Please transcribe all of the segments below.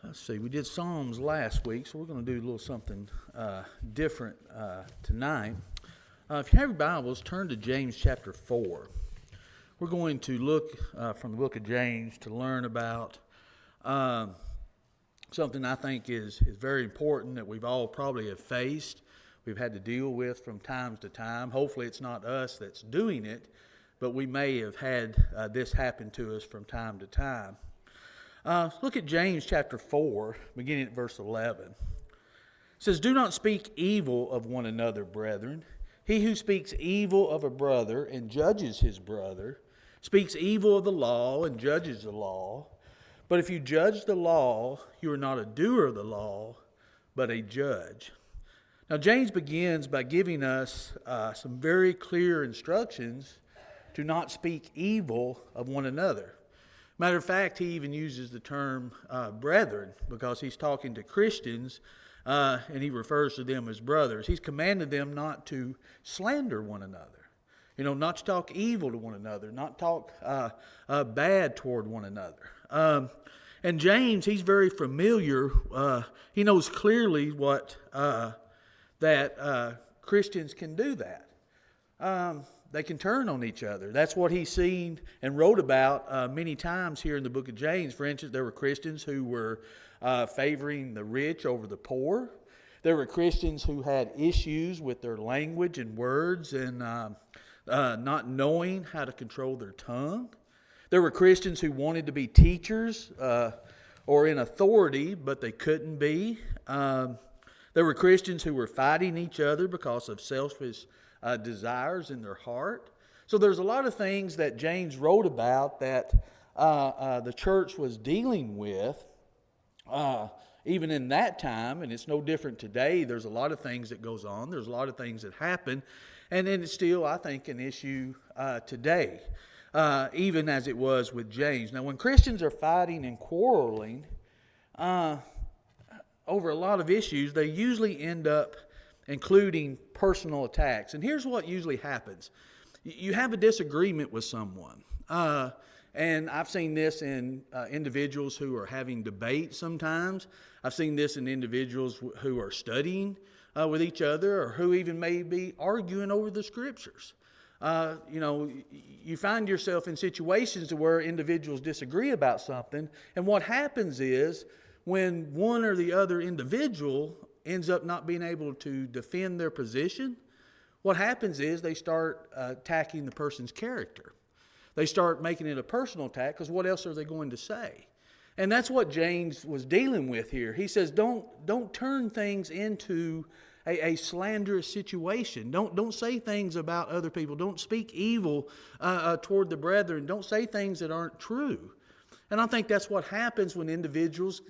Let's see, we did Psalms last week, so we're going to do a little something different tonight. If you have your Bibles, turn to James chapter 4. We're going to look from the book of James to learn about something I think is very important that we've all probably have faced, we've had to deal with from time to time. Hopefully it's not us that's doing it, but we may have had this happen to us from time to time. Look at James chapter 4, beginning at verse 11. It says, "Do not speak evil of one another, brethren. He who speaks evil of a brother and judges his brother speaks evil of the law and judges the law. But if you judge the law, you are not a doer of the law, but a judge." Now James begins by giving us some very clear instructions to not speak evil of one another. Matter of fact, he even uses the term brethren because he's talking to Christians and he refers to them as brothers. He's commanded them not to slander one another, not to talk evil to one another, not talk bad toward one another. And James, he's very familiar. He knows clearly what that Christians can do that. They can turn on each other. That's what he's seen and wrote about many times here in the book of James. For instance, there were Christians who were favoring the rich over the poor. There were Christians who had issues with their language and words and not knowing how to control their tongue. There were Christians who wanted to be teachers or in authority, but they couldn't be. There were Christians who were fighting each other because of selfish desires in their heart. So there's a lot of things that James wrote about that the church was dealing with even in that time, and it's no different today. There's a lot of things that goes on. There's a lot of things that happen, and then it's still, I think, an issue today, even as it was with James. Now, when Christians are fighting and quarreling over a lot of issues, they usually end up including personal attacks. And here's what usually happens. You have a disagreement with someone. And I've seen this in individuals who are having debates sometimes. I've seen this in individuals who are studying with each other or who even may be arguing over the scriptures. You find yourself in situations where individuals disagree about something. And what happens is when one or the other individual ends up not being able to defend their position, what happens is they start attacking the person's character. They start making it a personal attack because what else are they going to say? And that's what James was dealing with here. He says, don't turn things into a slanderous situation. Don't say things about other people. Don't speak evil toward the brethren. Don't say things that aren't true. And I think that's what happens when individuals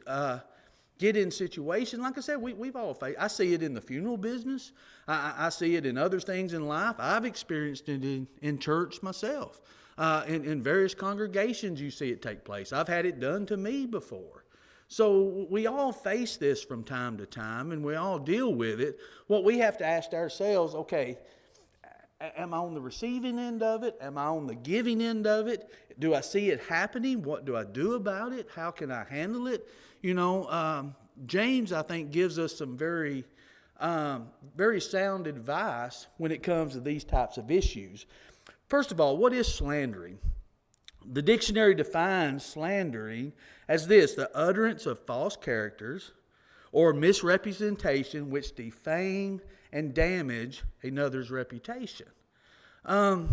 get in situations. Like I said, we've all faced. I see it in the funeral business. I see it in other things in life. I've experienced it in church myself. In various congregations you see it take place. I've had it done to me before. So we all face this from time to time and we all deal with it. What we have to ask ourselves, okay, am I on the receiving end of it? Am I on the giving end of it? Do I see it happening? What do I do about it? How can I handle it? James, I think, gives us some very sound advice when it comes to these types of issues. First of all, what is slandering? The dictionary defines slandering as this: the utterance of false characters or misrepresentation which defame and damage another's reputation. The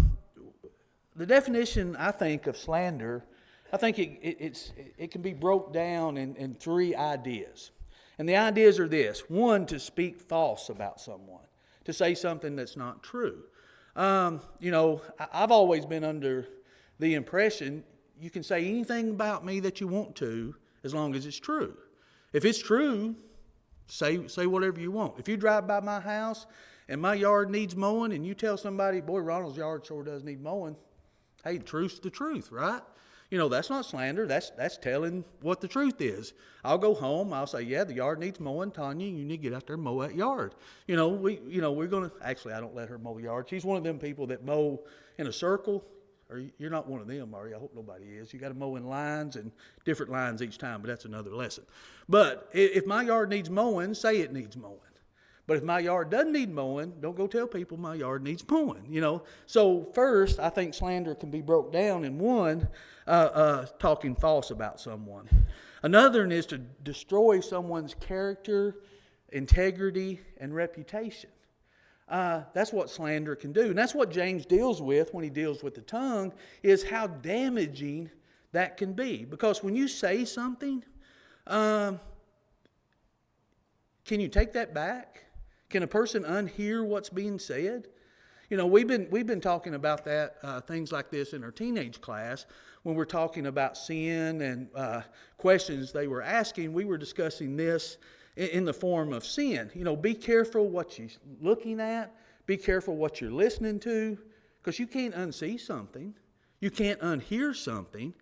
definition, I think, of slander, I think it can be broke down in three ideas. And the ideas are this. One, to speak false about someone, to say something that's not true. I've always been under the impression you can say anything about me that you want to as long as it's true. If it's true, say whatever you want. If you drive by my house and my yard needs mowing and you tell somebody, boy, Ronald's yard sure does need mowing, hey, truth's the truth, right? That's not slander. That's telling what the truth is. I'll go home. I'll say, yeah, the yard needs mowing. Tanya, you need to get out there and mow that yard. We're going to, actually, I don't let her mow the yard. She's one of them people that mow in a circle. Or you're not one of them, are you? I hope nobody is. You got to mow in lines and different lines each time, but that's another lesson. But if my yard needs mowing, say it needs mowing. But if my yard doesn't need mowing, don't go tell people my yard needs mowing, So first, I think slander can be broke down in one, talking false about someone. Another is to destroy someone's character, integrity, and reputation. That's what slander can do. And that's what James deals with when he deals with the tongue, is how damaging that can be. Because when you say something, can you take that back? Can a person unhear what's being said? We've been talking about that, things like this in our teenage class. When we're talking about sin and questions they were asking, we were discussing this in the form of sin. Be careful what you're looking at. Be careful what you're listening to, because you can't unsee something. You can't unhear something.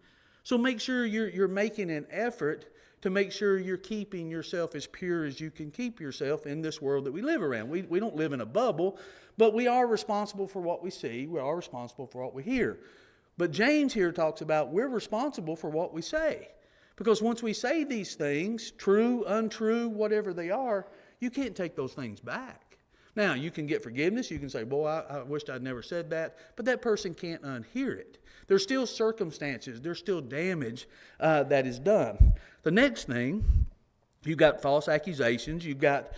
So make sure you're making an effort to make sure you're keeping yourself as pure as you can keep yourself in this world that we live around. We don't live in a bubble, but we are responsible for what we see. We are responsible for what we hear. But James here talks about we're responsible for what we say. Because once we say these things, true, untrue, whatever they are, you can't take those things back. Now, you can get forgiveness. You can say, boy, I wished I'd never said that. But that person can't unhear it. There's still circumstances. There's still damage that is done. The next thing, you've got false accusations. You've got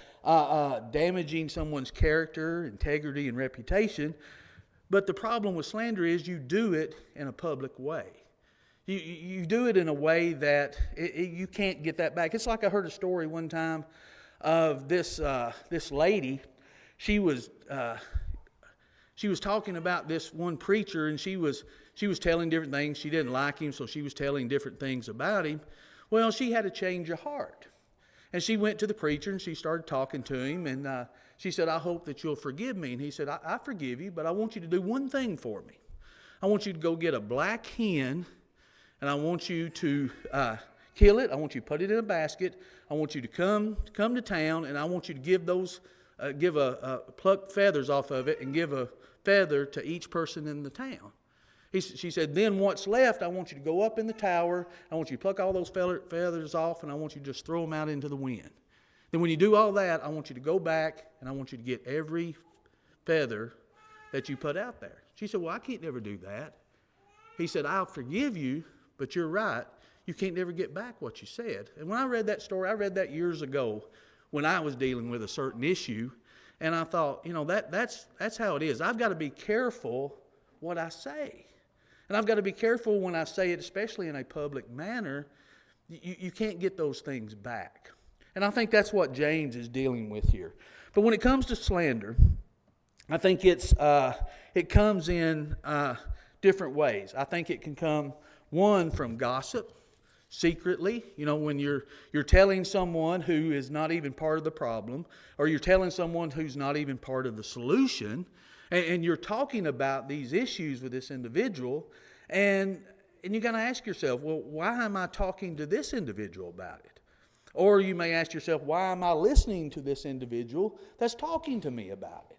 damaging someone's character, integrity, and reputation. But the problem with slander is you do it in a public way. You do it in a way that you can't get that back. It's like I heard a story one time of this lady. She was talking about this one preacher, and she was telling different things. She didn't like him, so she was telling different things about him. Well, she had a change of heart. And she went to the preacher, and she started talking to him, and she said, I hope that you'll forgive me. And he said, I forgive you, but I want you to do one thing for me. I want you to go get a black hen, and I want you to kill it. I want you to put it in a basket. I want you to come to town, and I want you to give pluck feathers off of it and give a feather to each person in the town. She said, then what's left, I want you to go up in the tower. I want you to pluck all those feathers off, and I want you to just throw them out into the wind. Then when you do all that, I want you to go back, and I want you to get every feather that you put out there. She said, well, I can't never do that. He said, I'll forgive you, but you're right. You can't never get back what you said. And when I read that story, I read that years ago when I was dealing with a certain issue. And I thought, that's how it is. I've got to be careful what I say. And I've got to be careful when I say it, especially in a public manner. You can't get those things back. And I think that's what James is dealing with here. But when it comes to slander, I think it comes in different ways. I think it can come, one, from gossip, secretly. When you're telling someone who is not even part of the problem, or you're telling someone who's not even part of the solution, and you're talking about these issues with this individual, and you got to ask yourself, well, why am I talking to this individual about it? Or you may ask yourself, why am I listening to this individual that's talking to me about it?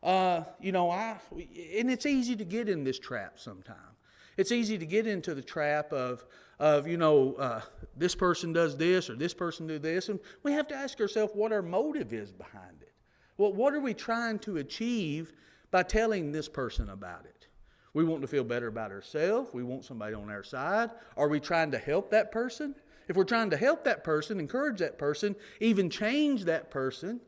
And it's easy to get in this trap sometimes. It's easy to get into the trap of this person does this or this person do this, and we have to ask ourselves what our motive is behind it. Well, what are we trying to achieve by telling this person about it? We want to feel better about ourselves. We want somebody on our side. Are we trying to help that person? If we're trying to help that person, encourage that person, even change that person,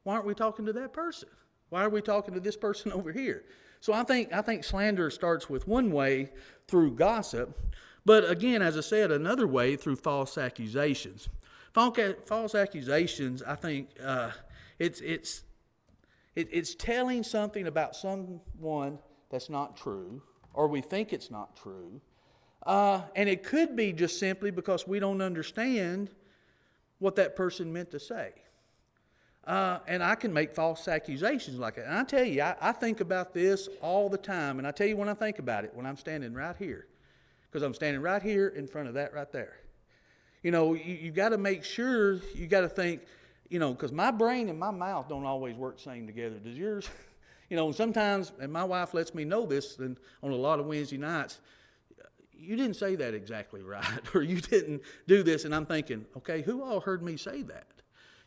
why aren't we talking to that person? Why are we talking to this person over here? So I think slander starts with one way, through gossip, but again, as I said, another way through false accusations. False accusations, I think, it's telling something about someone that's not true, or we think it's not true, and it could be just simply because we don't understand what that person meant to say. And I can make false accusations like that. And I tell you, I think about this all the time. And I tell you when I think about it, when I'm standing right here. Because I'm standing right here in front of that right there. You got to make sure, you got to think, because my brain and my mouth don't always work the same together. Does yours? sometimes, and my wife lets me know this and on a lot of Wednesday nights, you didn't say that exactly right, or you didn't do this. And I'm thinking, okay, who all heard me say that?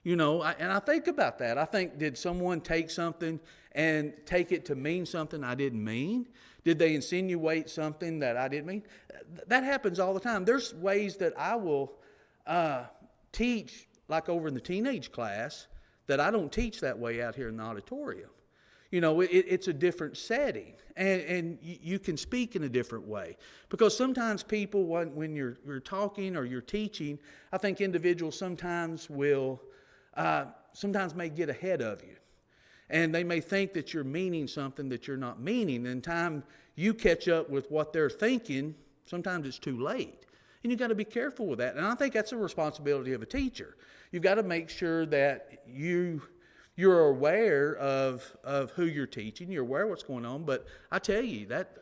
And I think about that. I think, did someone take something and take it to mean something I didn't mean? Did they insinuate something that I didn't mean? That happens all the time. There's ways that I will teach, like over in the teenage class, that I don't teach that way out here in the auditorium. It's a different setting, and you can speak in a different way. Because sometimes people, when you're talking or you're teaching, I think individuals sometimes may get ahead of you. And they may think that you're meaning something that you're not meaning. And time you catch up with what they're thinking, sometimes it's too late. And you've got to be careful with that. And I think that's a responsibility of a teacher. You've got to make sure that you're aware of who you're teaching. You're aware of what's going on. But I tell you that,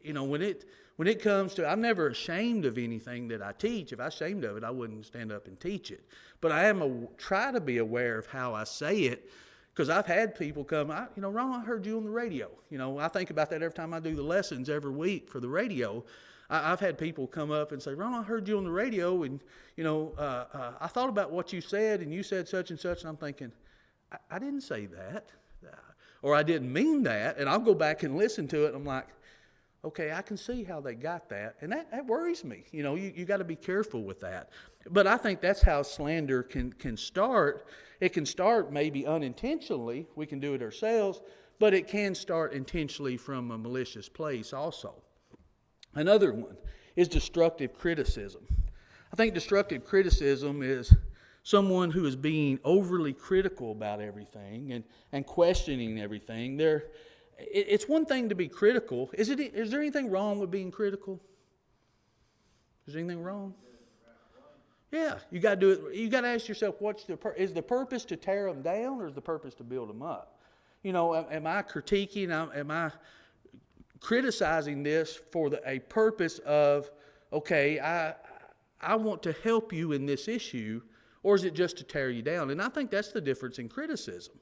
when it comes to, I'm never ashamed of anything that I teach. If I was ashamed of it, I wouldn't stand up and teach it. But I try to be aware of how I say it, because I've had people come, Ron, I heard you on the radio. I think about that every time I do the lessons every week for the radio. I've had people come up and say, Ron, I heard you on the radio, and I thought about what you said, and you said such and such, and I'm thinking, I didn't say that, or I didn't mean that, and I'll go back and listen to it, and I'm like, okay, I can see how they got that, and that worries me. You got to be careful with that. But I think that's how slander can start. It can start maybe unintentionally. We can do it ourselves, but it can start intentionally from a malicious place also. Another one is destructive criticism. I think destructive criticism is someone who is being overly critical about everything and questioning everything. It's one thing to be critical. Is there anything wrong with being critical? Is there anything wrong? Yeah, you got to do it. You got to ask yourself, is the purpose to tear them down, or is the purpose to build them up? Am I critiquing? Am I criticizing this for a purpose of, okay, I want to help you in this issue, or is it just to tear you down? And I think that's the difference in criticism.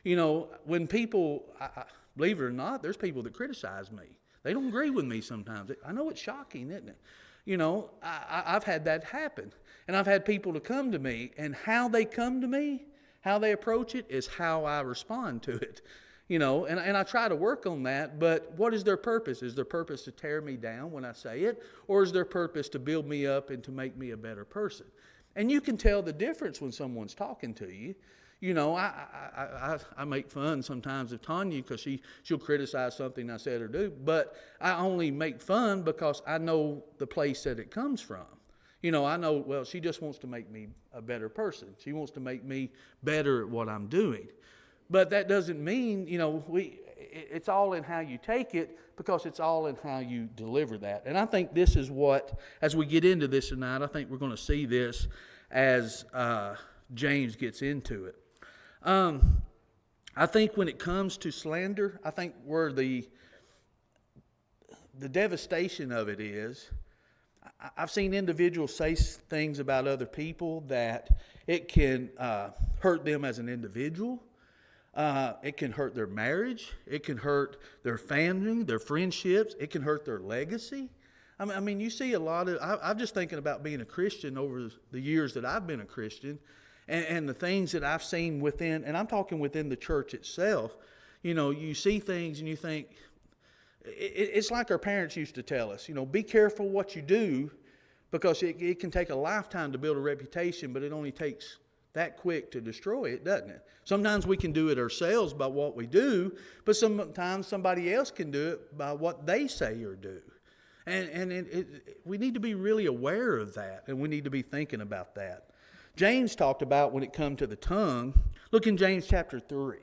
When people, believe it or not, there's people that criticize me. They don't agree with me sometimes. I know it's shocking, isn't it? I've had that happen. And I've had people to come to me, and how they come to me, how they approach it, is how I respond to it. And I try to work on that, but what is their purpose? Is their purpose to tear me down when I say it, or is their purpose to build me up and to make me a better person? And you can tell the difference when someone's talking to you. I make fun sometimes of Tanya because she'll criticize something I said or do, but I only make fun because I know the place that it comes from. I know, well, she just wants to make me a better person. She wants to make me better at what I'm doing. But that doesn't mean, it's all in how you take it, because it's all in how you deliver that. And I think this is what, as we get into this tonight, I think we're going to see this as James gets into it. I think when it comes to slander, I think where the devastation of it is, I've seen individuals say things about other people that it can hurt them as an individual. It can hurt their marriage. It can hurt their family, their friendships. It can hurt their legacy. I mean, you see a lot of, I'm just thinking about being a Christian over the years that I've been a Christian, and the things that I've seen within, and I'm talking within the church itself. You see things and you think, it's like our parents used to tell us, be careful what you do, because it can take a lifetime to build a reputation, but it only takes that quick to destroy it, doesn't it? Sometimes we can do it ourselves by what we do, but sometimes somebody else can do it by what they say or do. And we need to be really aware of that, and we need to be thinking about that. James talked about when it comes to the tongue. Look in James chapter 3,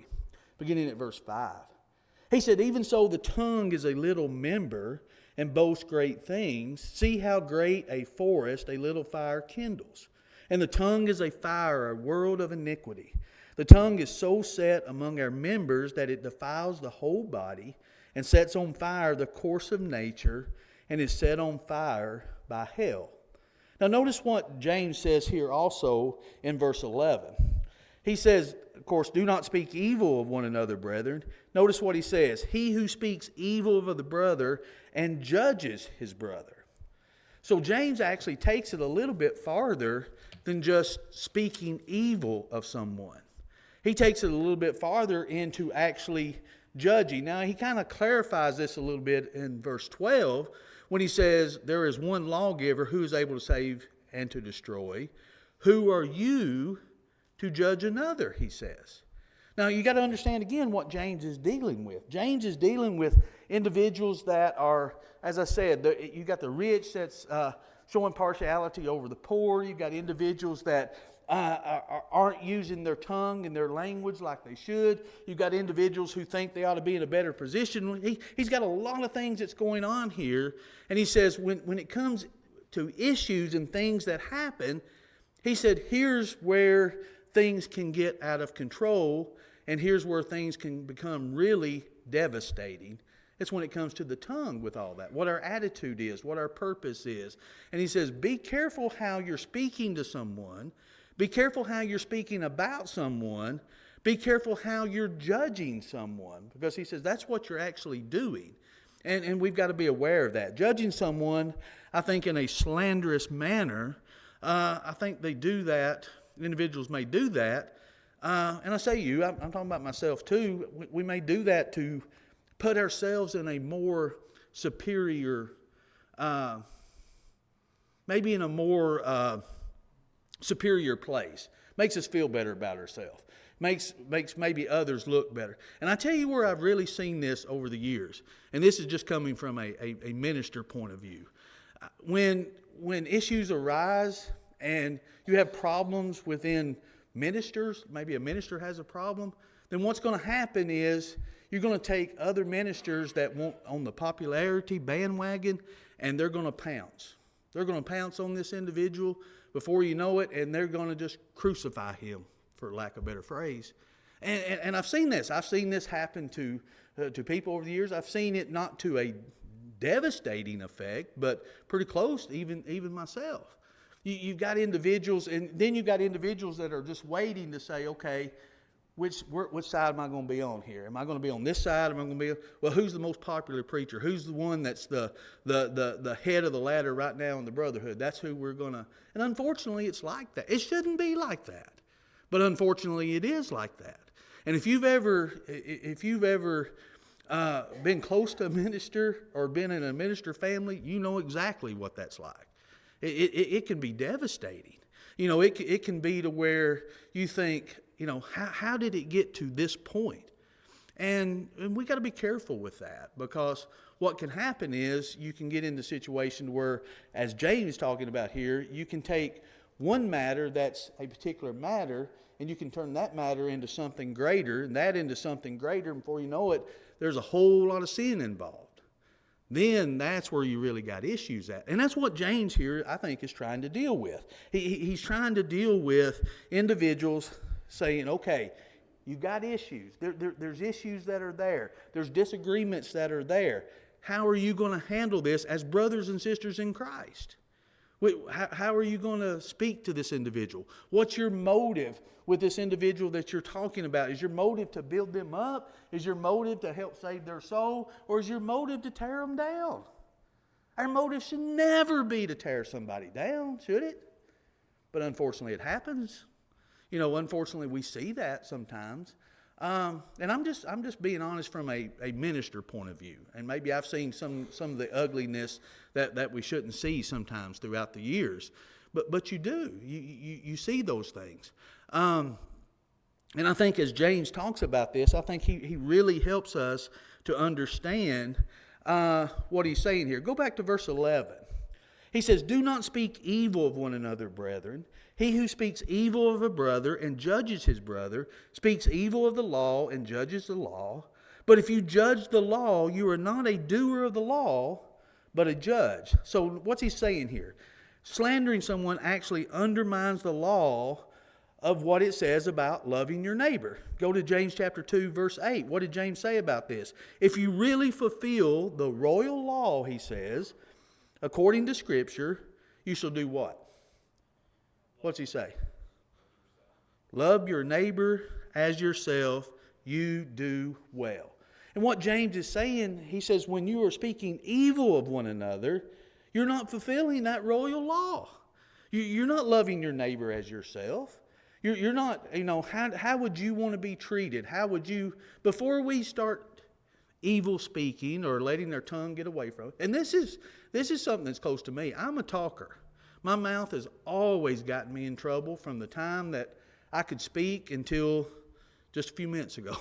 beginning at verse 5. He said, even so the tongue is a little member and boasts great things. See how great a forest a little fire kindles. And the tongue is a fire, a world of iniquity. The tongue is so set among our members that it defiles the whole body and sets on fire the course of nature and is set on fire by hell. Now notice what James says here also in verse 11. He says, of course, do not speak evil of one another, brethren. Notice what he says. He who speaks evil of the brother and judges his brother. So James actually takes it a little bit farther than just speaking evil of someone. He takes it a little bit farther into actually judging. Now, he kind of clarifies this a little bit in verse 12 when he says, there is one lawgiver who is able to save and to destroy. Who are you to judge another, he says. Now, you got to understand again what James is dealing with. James is dealing with individuals that are, as I said, you got the rich that's showing partiality over the poor. You've got individuals that aren't using their tongue and their language like they should. You've got individuals who think they ought to be in a better position. He's got a lot of things that's going on here. And he says when it comes to issues and things that happen, he said, here's where things can get out of control, and here's where things can become really devastating. It's when it comes to the tongue with all that, what our attitude is, what our purpose is. And he says, be careful how you're speaking to someone. Be careful how you're speaking about someone. Be careful how you're judging someone, because he says that's what you're actually doing. And we've got to be aware of that. Judging someone, I think, in a slanderous manner, I think they do that. Individuals may do that. And I say you, I'm talking about myself too. We may do that to put ourselves in a more superior, maybe in a more superior place. Makes us feel better about ourselves. Makes maybe others look better. And I tell you where I've really seen this over the years, and this is just coming from a minister point of view. When issues arise and you have problems within ministers, maybe a minister has a problem, then what's going to happen is you're going to take other ministers that want on the popularity bandwagon, and they're going to pounce. They're going to pounce on this individual before you know it, and they're going to just crucify him, for lack of a better phrase. And I've seen this. I've seen this happen to people over the years. I've seen it not to a devastating effect, but pretty close, even myself. You've got individuals, and then you've got individuals that are just waiting to say, okay, which side am I going to be on here? Am I going to be on this side? Am I going to be, well, who's the most popular preacher? Who's the one that's the head of the ladder right now in the brotherhood? That's who we're going to, and unfortunately it's like that. It shouldn't be like that, but unfortunately it is like that. And if you've ever been close to a minister or been in a minister family, you know exactly what that's like. It can be devastating. You know, it can be to where you think, you know, how did it get to this point? And we got to be careful with that, because what can happen is you can get into a situation where, as James is talking about here, you can take one matter that's a particular matter, and you can turn that matter into something greater, and that into something greater, and before you know it, there's a whole lot of sin involved. Then that's where you really got issues at. And that's what James here, I think, is trying to deal with. He's trying to deal with individuals saying, okay, you've got issues. There's issues that are there. There's disagreements that are there. How are you going to handle this as brothers and sisters in Christ? How are you going to speak to this individual? What's your motive with this individual that you're talking about? Is your motive to build them up? Is your motive to help save their soul? Or is your motive to tear them down? Our motive should never be to tear somebody down, should it? But unfortunately it happens. You know, unfortunately we see that sometimes. And I'm just being honest from a minister point of view. And maybe I've seen some of the ugliness that we shouldn't see sometimes throughout the years. But you do. You see those things. And I think as James talks about this, I think he really helps us to understand what he's saying here. Go back to verse 11. He says, do not speak evil of one another, brethren. He who speaks evil of a brother and judges his brother speaks evil of the law and judges the law. But if you judge the law, you are not a doer of the law, but a judge. So what's he saying here? Slandering someone actually undermines the law of what it says about loving your neighbor. Go to James chapter 2, verse 8. What did James say about this? If you really fulfill the royal law, he says, according to Scripture, you shall do what? What's he say? Love your neighbor as yourself. You do well. And what James is saying, he says, when you are speaking evil of one another, you're not fulfilling that royal law. You're not loving your neighbor as yourself. You're not, how would you want to be treated? How would you, before we start evil speaking or letting their tongue get away from it, and this is something that's close to me. I'm a talker. My mouth has always gotten me in trouble from the time that I could speak until just a few minutes ago.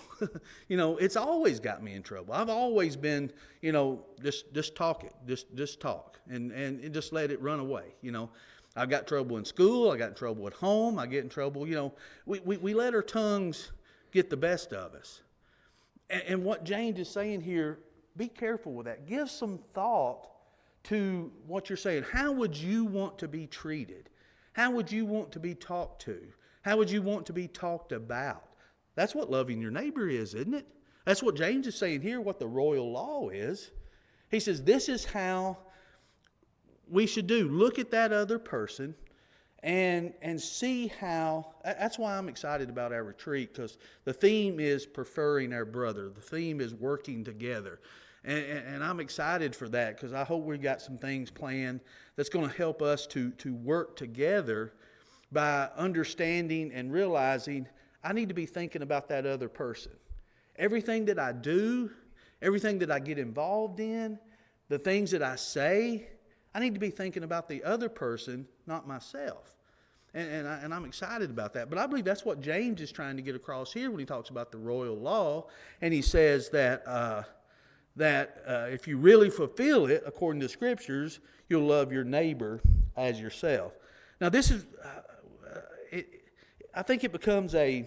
It's always got me in trouble. I've always been, just talk it, just talk, and just let it run away. I got trouble in school. I got in trouble at home. I get in trouble. We let our tongues get the best of us. And what James is saying here, be careful with that. Give some thought to what you're saying. How would you want to be treated? How would you want to be talked to? How would you want to be talked about? That's what loving your neighbor is, isn't it? That's what James is saying here, what the royal law is. He says this is how we should do. Look at that other person and see how. That's why I'm excited about our retreat, because the theme is preferring our brother. The theme is working together. And I'm excited for that, because I hope we've got some things planned that's going to help us to work together by understanding and realizing I need to be thinking about that other person. Everything that I do, everything that I get involved in, the things that I say, I need to be thinking about the other person, not myself. And I'm excited about that. But I believe that's what James is trying to get across here when he talks about the royal law. And he says that if you really fulfill it, according to Scriptures, you'll love your neighbor as yourself. Now this is, I think it becomes a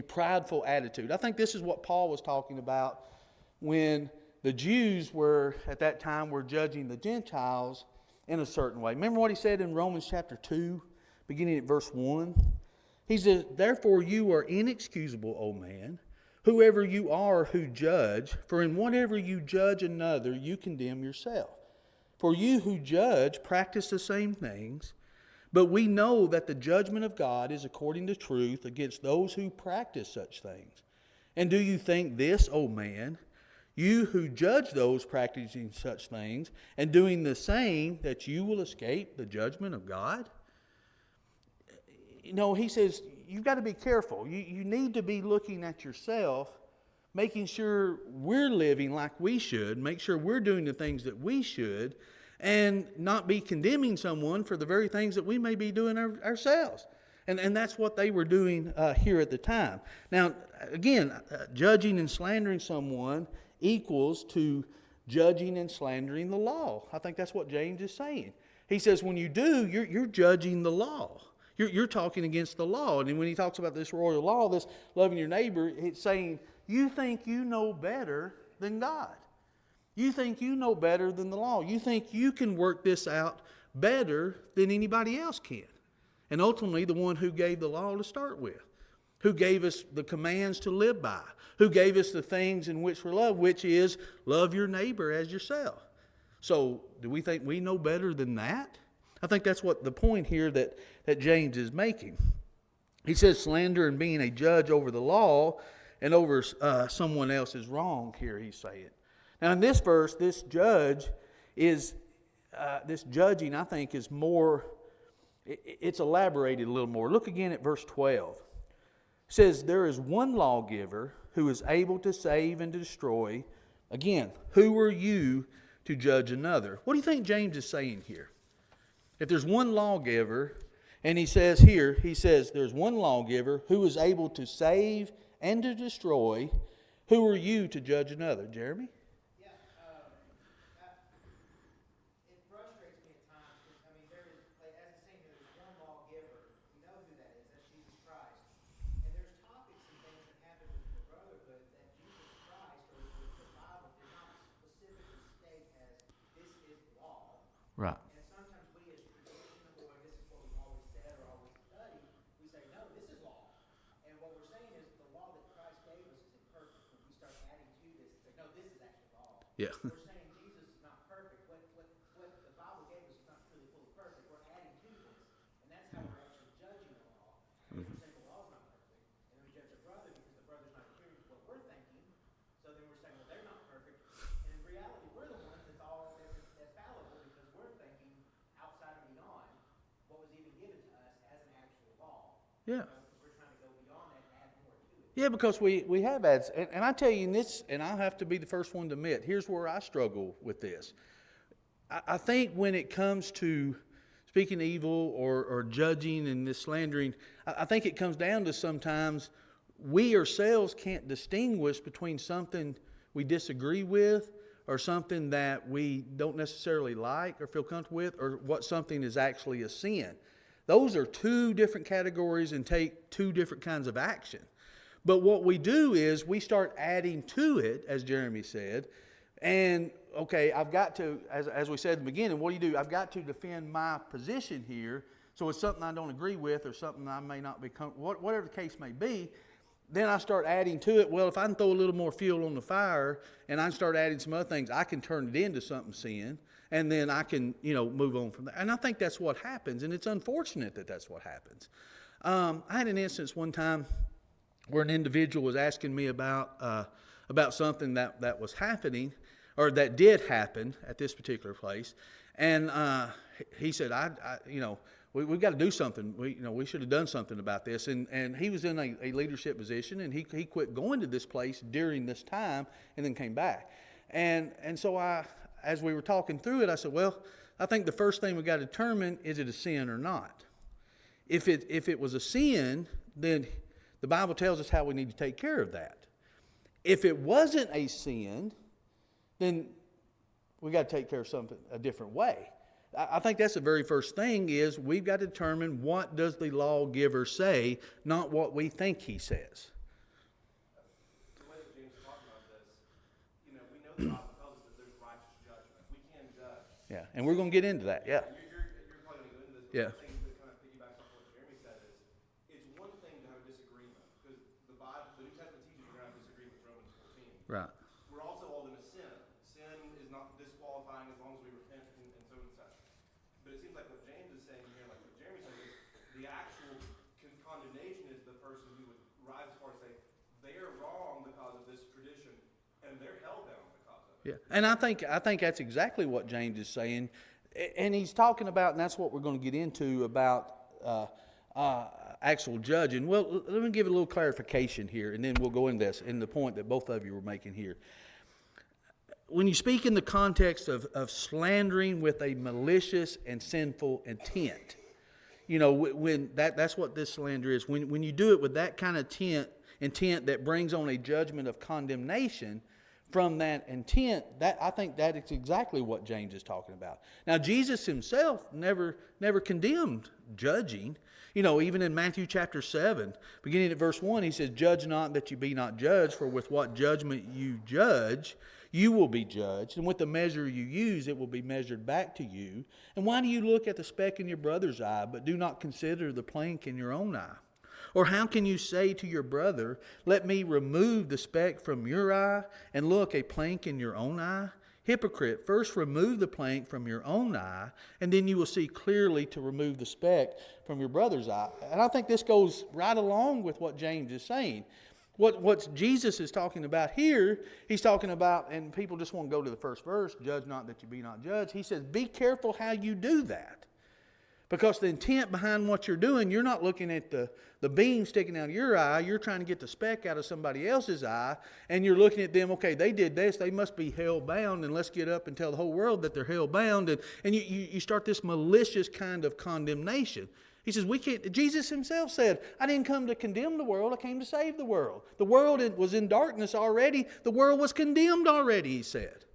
prideful attitude. I think this is what Paul was talking about when the Jews were, at that time, were judging the Gentiles in a certain way. Remember what he said in Romans chapter 2, beginning at verse 1? He says, therefore you are inexcusable, O man, whoever you are who judge, for in whatever you judge another, you condemn yourself. For you who judge practice the same things, but we know that the judgment of God is according to truth against those who practice such things. And do you think this, O man, you who judge those practicing such things and doing the same, that you will escape the judgment of God? He says, you've got to be careful. You need to be looking at yourself, making sure we're living like we should, make sure we're doing the things that we should, and not be condemning someone for the very things that we may be doing ourselves. And that's what they were doing here at the time. Now, again, judging and slandering someone equals to judging and slandering the law. I think that's what James is saying. He says when you do, you're judging the law. You're talking against the law. And when he talks about this royal law, this loving your neighbor, it's saying you think you know better than God. You think you know better than the law. You think you can work this out better than anybody else can. And ultimately, the one who gave the law to start with, who gave us the commands to live by, who gave us the things in which we're loved, which is love your neighbor as yourself. So, do we think we know better than that? I think that's what the point here that James is making. He says slander and being a judge over the law and over someone else is wrong here, he's saying. Now in this verse, this judging, I think, is more, it's elaborated a little more. Look again at verse 12. It says, there is one lawgiver who is able to save and to destroy. Again, who are you to judge another? What do you think James is saying here? If there's one lawgiver, and he says there's one lawgiver who is able to save and to destroy, who are you to judge another? Jeremy? Right. And sometimes we as tradition, or this is what we've always said or always studied, we say, no, this is law. And what we're saying is the law that Christ gave us is imperfect. When we start adding to this, it's like, no, this is actually law. Yeah. We're saying Jesus is not perfect. What the Bible gave us is not truly fully perfect. We're adding to this. And that's how we're actually judging the law. And we're saying, Yeah. We're trying to go beyond that and add more to it. Yeah, because we have ads. And I tell you, in this, and I'll have to be the first one to admit, here's where I struggle with this. I think when it comes to speaking evil or judging and this slandering, I think it comes down to sometimes we ourselves can't distinguish between something we disagree with or something that we don't necessarily like or feel comfortable with, or what something is actually a sin. Those are two different categories and take two different kinds of action. But what we do is we start adding to it, as Jeremy said, and okay, I've got to, as we said at the beginning, what do? I've got to defend my position here. So it's something I don't agree with or something I may not be comfortable, whatever the case may be. Then I start adding to it. Well, if I can throw a little more fuel on the fire and I start adding some other things, I can turn it into something sin, and then I can, move on from there. And I think that's what happens, and it's unfortunate that that's what happens. I had an instance one time where an individual was asking me about something that was happening, or that did happen at this particular place, and he said, we've got to do something. We should have done something about this. And he was in a leadership position, and he quit going to this place during this time and then came back. And so as we were talking through it, I said, well, I think the first thing we got to determine, is it a sin or not? If it was a sin, then the Bible tells us how we need to take care of that. If it wasn't a sin, then we got to take care of something a different way. I think that's the very first thing, is we've got to determine, what does the lawgiver say, not what we think he says. The way that James talked about this, we know the Bible tells us that there's righteous judgment. We can judge. Yeah, and we're going to get into that, yeah. You're probably going to go into this. Yeah. One thing that kind of piggybacks off what Jeremy said is, it's one thing to have a disagreement, because the New Testament teaches you're going to have disagreement with Romans 14. Right. We're also all going to sin. Sin is not disqualifying as long as we repent and so and such. But it seems like what James is saying here, like what Jeremy said, is the actual condemnation is the person who would rise as far as say, they are wrong because of this tradition, and they're held down because of it. Yeah, and I think that's exactly what James is saying, and he's talking about, and that's what we're going to get into about actual judging. Well, let me give a little clarification here, and then we'll go into this, in the point that both of you were making here. When you speak in the context of slandering with a malicious and sinful intent, when that's what this slander is. When you do it with that kind of intent that brings on a judgment of condemnation, from that intent, I think that is exactly what James is talking about. Now, Jesus himself never condemned judging. Even in Matthew chapter 7, beginning at verse 1, he says, "Judge not that you be not judged, for with what judgment you judge, you will be judged, and with the measure you use, it will be measured back to you. And why do you look at the speck in your brother's eye, but do not consider the plank in your own eye? Or how can you say to your brother, let me remove the speck from your eye, and look, a plank in your own eye? Hypocrite, first remove the plank from your own eye, and then you will see clearly to remove the speck from your brother's eye." And I think this goes right along with what James is saying. What Jesus is talking about here, he's talking about, and people just want to go to the first verse, "Judge not that you be not judged." He says, be careful how you do that. Because the intent behind what you're doing, you're not looking at the beam sticking out of your eye. You're trying to get the speck out of somebody else's eye. And you're looking at them, okay, they did this. They must be hell-bound. And let's get up and tell the whole world that they're hell-bound. And you start this malicious kind of condemnation. He says, we can't. Jesus himself said, "I didn't come to condemn the world. I came to save the world." The world was in darkness already. The world was condemned already, he said.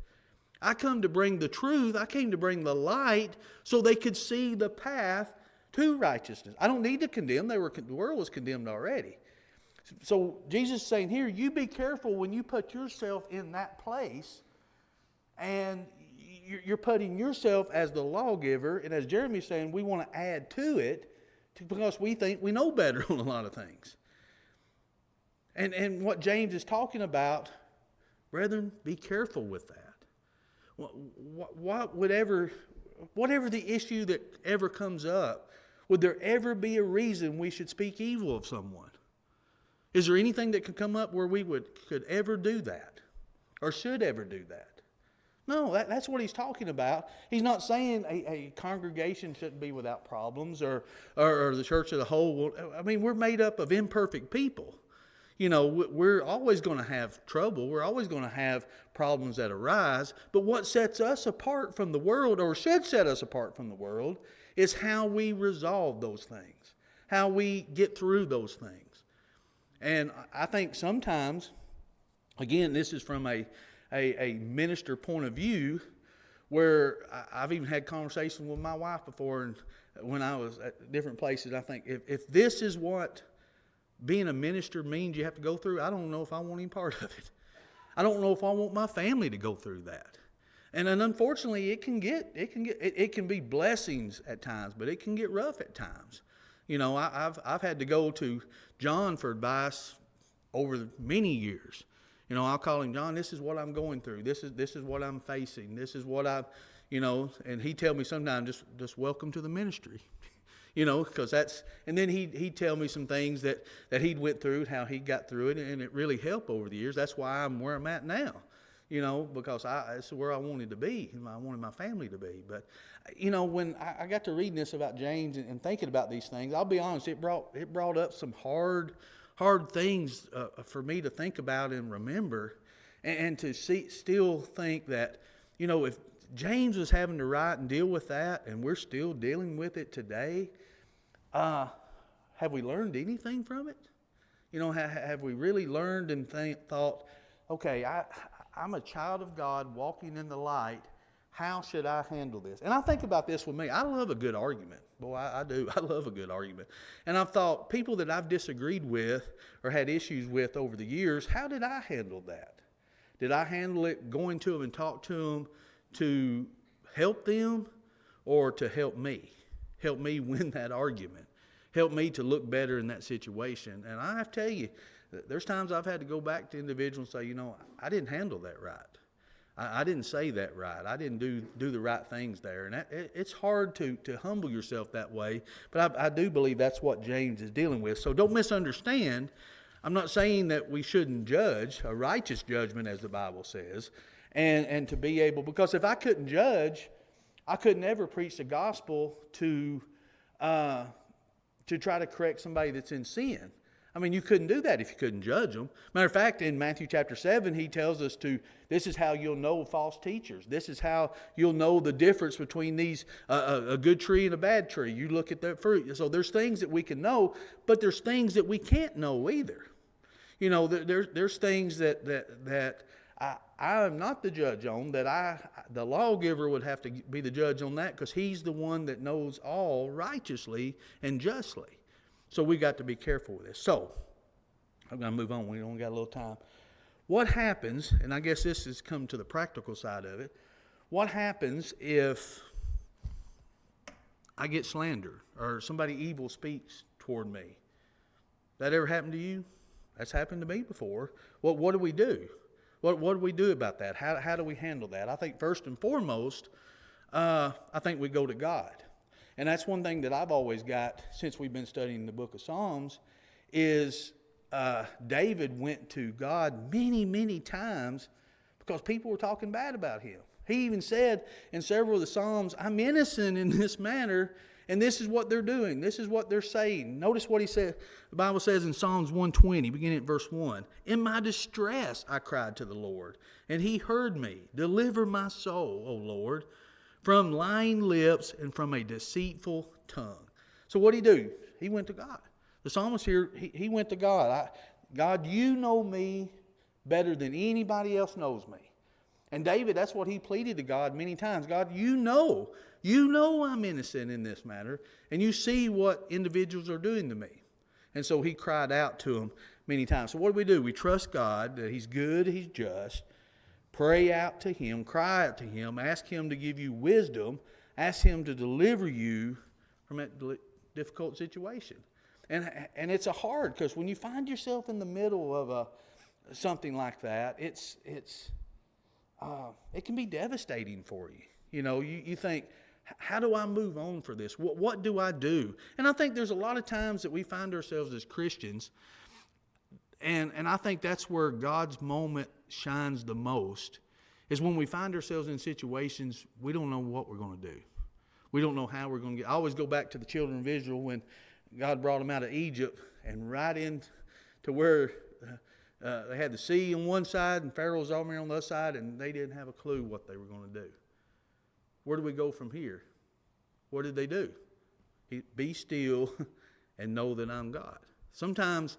I come to bring the truth. I came to bring the light so they could see the path to righteousness. I don't need to condemn. The world was condemned already. So Jesus is saying here, you be careful when you put yourself in that place, and you're putting yourself as the lawgiver. And as Jeremy's saying, we want to add to it because we think we know better on a lot of things. And what James is talking about, brethren, be careful with that. Whatever the issue that ever comes up, would there ever be a reason we should speak evil of someone? Is there anything that could come up where we could ever do that, or should ever do that? No, that's what he's talking about. He's not saying a congregation shouldn't be without problems or the church as a whole. I mean, we're made up of imperfect people. You know, we're always going to have trouble. We're always going to have problems that arise. But what sets us apart from the world, or should set us apart from the world, is how we resolve those things, how we get through those things. And I think sometimes, again, this is from a minister point of view, where I've even had conversations with my wife before, and when I was at different places, I think if this is what being a minister means you have to go through, I don't know if I want any part of it. I don't know if I want my family to go through that. And then unfortunately, it can be blessings at times, but it can get rough at times. You know, I've had to go to John for advice over many years. You know, I'll call him, John, this is what I'm going through. This is what I'm facing. This is what and he'd tell me sometimes, just welcome to the ministry. You know, because and then he'd tell me some things that he'd went through, how he got through it, and it really helped over the years. That's why I'm where I'm at now, you know, because it's where I wanted to be, and I wanted my family to be. But, you know, when I got to reading this about James and thinking about these things, I'll be honest, it brought up some hard things for me to think about and remember, and to still think that, you know, if James was having to write and deal with that, and we're still dealing with it today, have we learned anything from it? You know, have we really learned and thought, okay, I'm a child of God walking in the light. How should I handle this? And I think about this with me. I love a good argument. Boy, I do. I love a good argument. And I've thought, people that I've disagreed with or had issues with over the years, how did I handle that? Did I handle it going to them and talk to them to help them, or to help me win that argument, help me to look better in that situation? And I have to tell you, there's times I've had to go back to individuals and say, you know, I didn't handle that right. I didn't say that right. I didn't do the right things there. And it's hard to humble yourself that way, but I do believe that's what James is dealing with. So don't misunderstand. I'm not saying that we shouldn't judge, a righteous judgment as the Bible says, and to be able, because if I couldn't judge, I could never preach the gospel to try to correct somebody that's in sin. I mean, you couldn't do that if you couldn't judge them. Matter of fact, in Matthew chapter 7, he tells us this is how you'll know false teachers. This is how you'll know the difference between these, a good tree and a bad tree. You look at their fruit. So there's things that we can know, but there's things that we can't know either. You know, there's things that I am not the judge on, that the lawgiver would have to be the judge on that, because he's the one that knows all righteously and justly. So we got to be careful with this. So I'm going to move on. We only got a little time. What happens, and I guess this has come to the practical side of it, what happens if I get slandered or somebody evil speaks toward me? That ever happened to you? That's happened to me before. What do we do? What do we do about that? How do we handle that? I think first and foremost, I think we go to God. And that's one thing that I've always got since we've been studying the book of Psalms, is David went to God many, many times because people were talking bad about him. He even said in several of the Psalms, I'm innocent in this matter, and this is what they're doing. This is what they're saying. Notice what he said. The Bible says in Psalms 120, beginning at verse 1, in my distress I cried to the Lord, and he heard me. Deliver my soul, O Lord, from lying lips and from a deceitful tongue. So what did he do? He went to God. The psalmist here, he went to God. God, you know me better than anybody else knows me. And David, that's what he pleaded to God many times. God, you know I'm innocent in this matter, and you see what individuals are doing to me. And so he cried out to him many times. So what do? We trust God that he's good, he's just. Pray out to him, cry out to him, ask him to give you wisdom, ask him to deliver you from that difficult situation. And it's a hard, because when you find yourself in the middle of something like that, it can be devastating for you. You know, you think, how do I move on for this? What do I do? And I think there's a lot of times that we find ourselves as Christians, and I think that's where God's moment shines the most, is when we find ourselves in situations we don't know what we're going to do. We don't know how we're going to get. I always go back to the children of Israel when God brought them out of Egypt and right into where they had the sea on one side and Pharaoh's army on the other side, and they didn't have a clue what they were going to do. Where do we go from here? What did they do? Be still and know that I'm God. Sometimes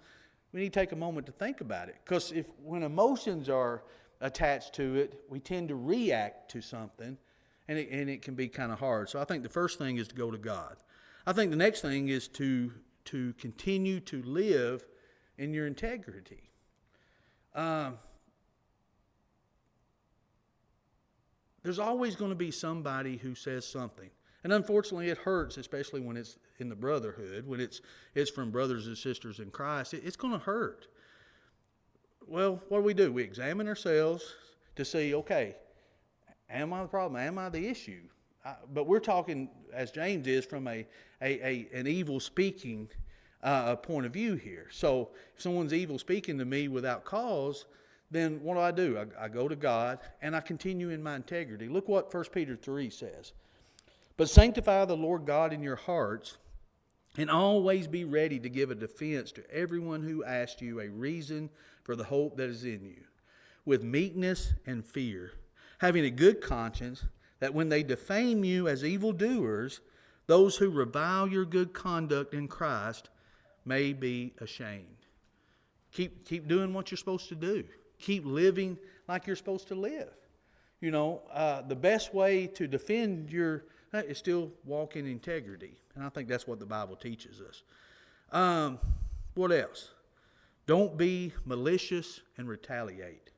we need to take a moment to think about it, because when emotions are attached to it, we tend to react to something, and it can be kind of hard. So I think the first thing is to go to God. I think the next thing is to continue to live in your integrity. There's always going to be somebody who says something. And unfortunately, it hurts, especially when it's in the brotherhood, when it's from brothers and sisters in Christ. It's going to hurt. Well, what do? We examine ourselves to see, okay, am I the problem? Am I the issue? But we're talking, as James is, from an evil speaking point of view here. So if someone's evil speaking to me without cause, then what do? I go to God and I continue in my integrity. Look what 1 Peter 3 says. But sanctify the Lord God in your hearts, and always be ready to give a defense to everyone who asks you a reason for the hope that is in you, with meekness and fear, having a good conscience, that when they defame you as evildoers, those who revile your good conduct in Christ may be ashamed. Keep doing what you're supposed to do. Keep living like you're supposed to live. You know, the best way to defend your is still walk in integrity. And I think that's what the Bible teaches us. What else? Don't be malicious and retaliate.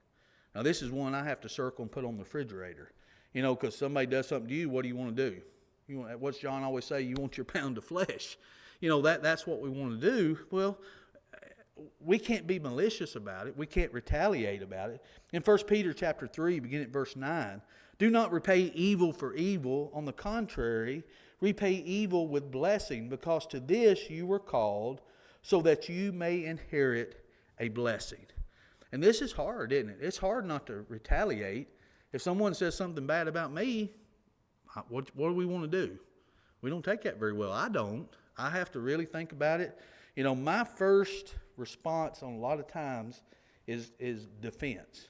Now, this is one I have to circle and put on the refrigerator. You know, because somebody does something to you, what do you want to do? What's John always say? You want your pound of flesh. You know, that's what we want to do. Well, we can't be malicious about it. We can't retaliate about it. In 1 Peter chapter 3, beginning at verse 9, do not repay evil for evil. On the contrary, repay evil with blessing, because to this you were called, so that you may inherit a blessing. And this is hard, isn't it? It's hard not to retaliate. If someone says something bad about me, what do we want to do? We don't take that very well. I don't. I have to really think about it. You know, my first response on a lot of times is defense.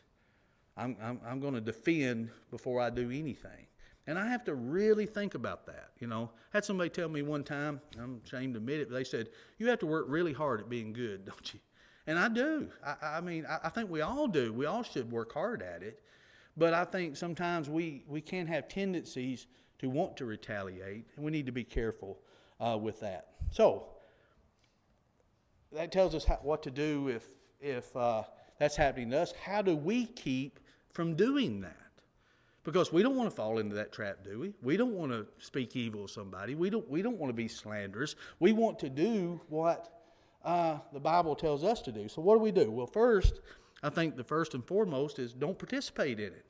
I'm going to defend before I do anything. And I have to really think about that. You know, I had somebody tell me one time, I'm ashamed to admit it, but they said, you have to work really hard at being good, don't you? And I do. I mean, I think we all do. We all should work hard at it. But I think sometimes we can have tendencies to want to retaliate, and we need to be careful with that. So, that tells us what to do if that's happening to us. How do we keep from doing that? Because we don't want to fall into that trap, do we? We don't want to speak evil of somebody. We don't want to be slanderous. We want to do what the Bible tells us to do. So what do? Well, first, I think the first and foremost is don't participate in it.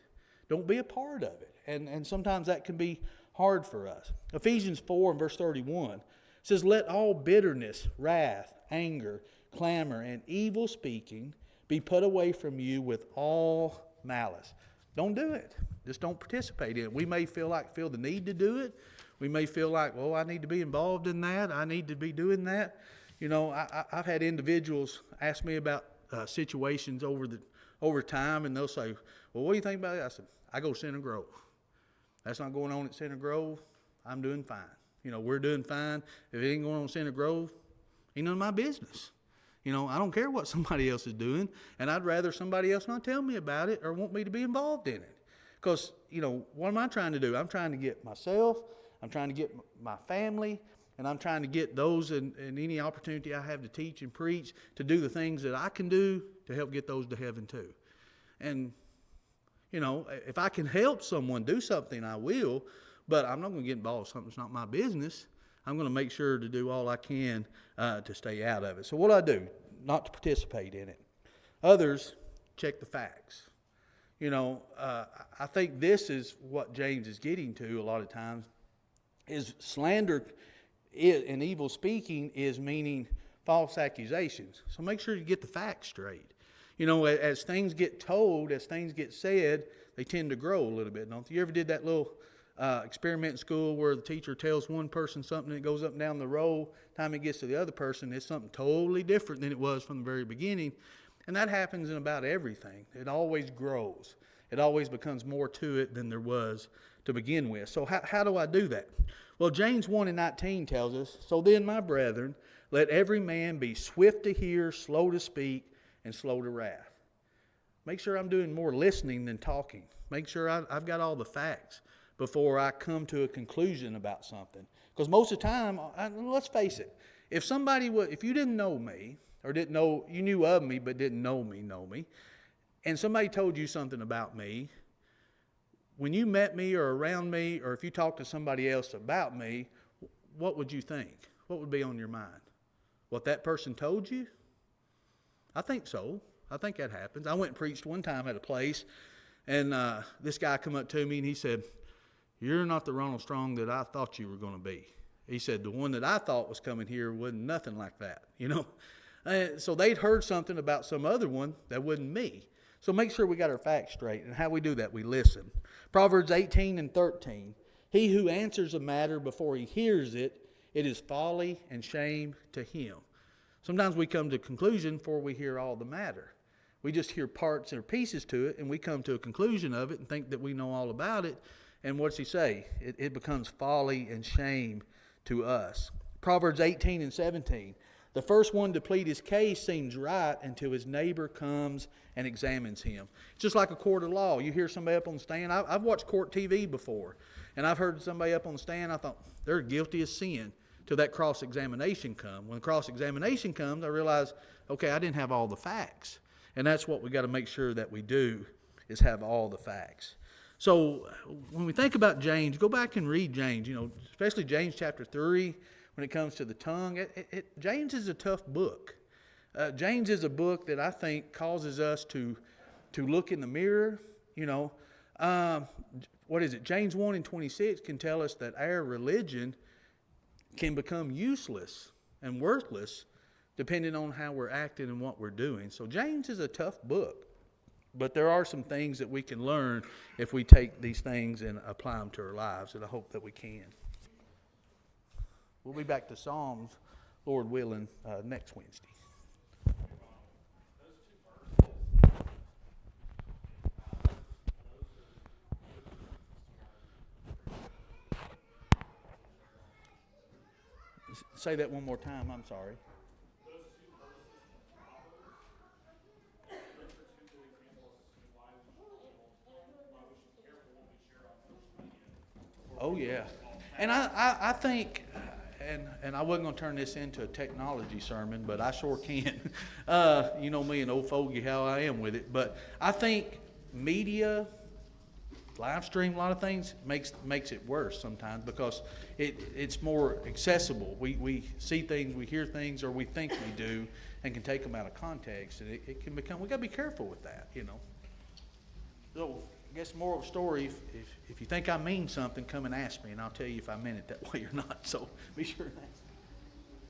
Don't be a part of it. And sometimes that can be hard for us. Ephesians 4 and verse 31 says, let all bitterness, wrath, anger, clamor, and evil speaking be put away from you with all malice. Don't do it. Just don't participate in it. We may feel the need to do it. We may feel like, well, I need to be involved in that. I need to be doing that. You know, I've had individuals ask me about situations over time, and they'll say, well, what do you think about it? I said, I go to Center Grove. That's not going on at Center Grove. I'm doing fine. You know, we're doing fine. If it ain't going on at Center Grove, ain't none of my business. You know, I don't care what somebody else is doing, and I'd rather somebody else not tell me about it or want me to be involved in it. Because, you know, what am I trying to do? I'm trying to get myself, I'm trying to get my family, and I'm trying to get those and any opportunity I have to teach and preach to do the things that I can do to help get those to heaven too. And, you know, if I can help someone do something, I will, but I'm not going to get involved in something that's not my business. I'm going to make sure to do all I can to stay out of it. So what do? Not to participate in it. Others, check the facts. You know, I think this is what James is getting to a lot of times, is slander and evil speaking is meaning false accusations. So make sure you get the facts straight. You know, as things get told, as things get said, they tend to grow a little bit, don't they? You ever did that little experiment in school where the teacher tells one person something and it goes up and down the row? Time it gets to the other person, it's something totally different than it was from the very beginning. And that happens in about everything. It always grows. It always becomes more to it than there was to begin with. So how do I do that? Well, James 1:19 tells us, "So then, my brethren, let every man be swift to hear, slow to speak, and slow to wrath." Make sure I'm doing more listening than talking. Make sure I've got all the facts before I come to a conclusion about something. Because most of the time, let's face it, if you didn't know me, or didn't know, you knew of me but didn't know me, and somebody told you something about me, when you met me or around me, or if you talked to somebody else about me, what would you think? What would be on your mind? What that person told you? I think so. I think that happens. I went and preached one time at a place, and this guy come up to me and he said, "You're not the Ronald Strong that I thought you were going to be." He said, "The one that I thought was coming here wasn't nothing like that," you know. So they'd heard something about some other one that wasn't me. So make sure we got our facts straight. And how we do that, we listen. Proverbs 18:13. "He who answers a matter before he hears it, it is folly and shame to him." Sometimes we come to a conclusion before we hear all the matter. We just hear parts or pieces to it, and we come to a conclusion of it and think that we know all about it. And what's he say? It becomes folly and shame to us. Proverbs 18:17. "The first one to plead his case seems right until his neighbor comes and examines him." It's just like a court of law. You hear somebody up on the stand. I've watched court TV before, and I've heard somebody up on the stand. I thought, they're guilty of sin till that cross-examination comes. When cross-examination comes, I realize, okay, I didn't have all the facts. And that's what we got to make sure that we do, is have all the facts. So when we think about James, go back and read James, especially James chapter 3. When it comes to the tongue, James is a tough book. James is a book that I think causes us to look in the mirror. What is it? James 1:26 can tell us that our religion can become useless and worthless depending on how we're acting and what we're doing. So James is a tough book. But there are some things that we can learn if we take these things and apply them to our lives, and I hope that we can. We'll be back to Psalms, Lord willing, next Wednesday. Say that one more time. I'm sorry. Oh, yeah. And I think, and I wasn't going to turn this into a technology sermon, but I sure can. You know me, an old fogey, how I am with it. But I think media, live stream, a lot of things makes it worse sometimes because it's more accessible. We see things, we hear things, or we think we do, and can take them out of context. And it can become, we got to be careful with that, So I guess the moral of the story, if you think I mean something, come and ask me, and I'll tell you if I meant it that way or not. So be sure and ask.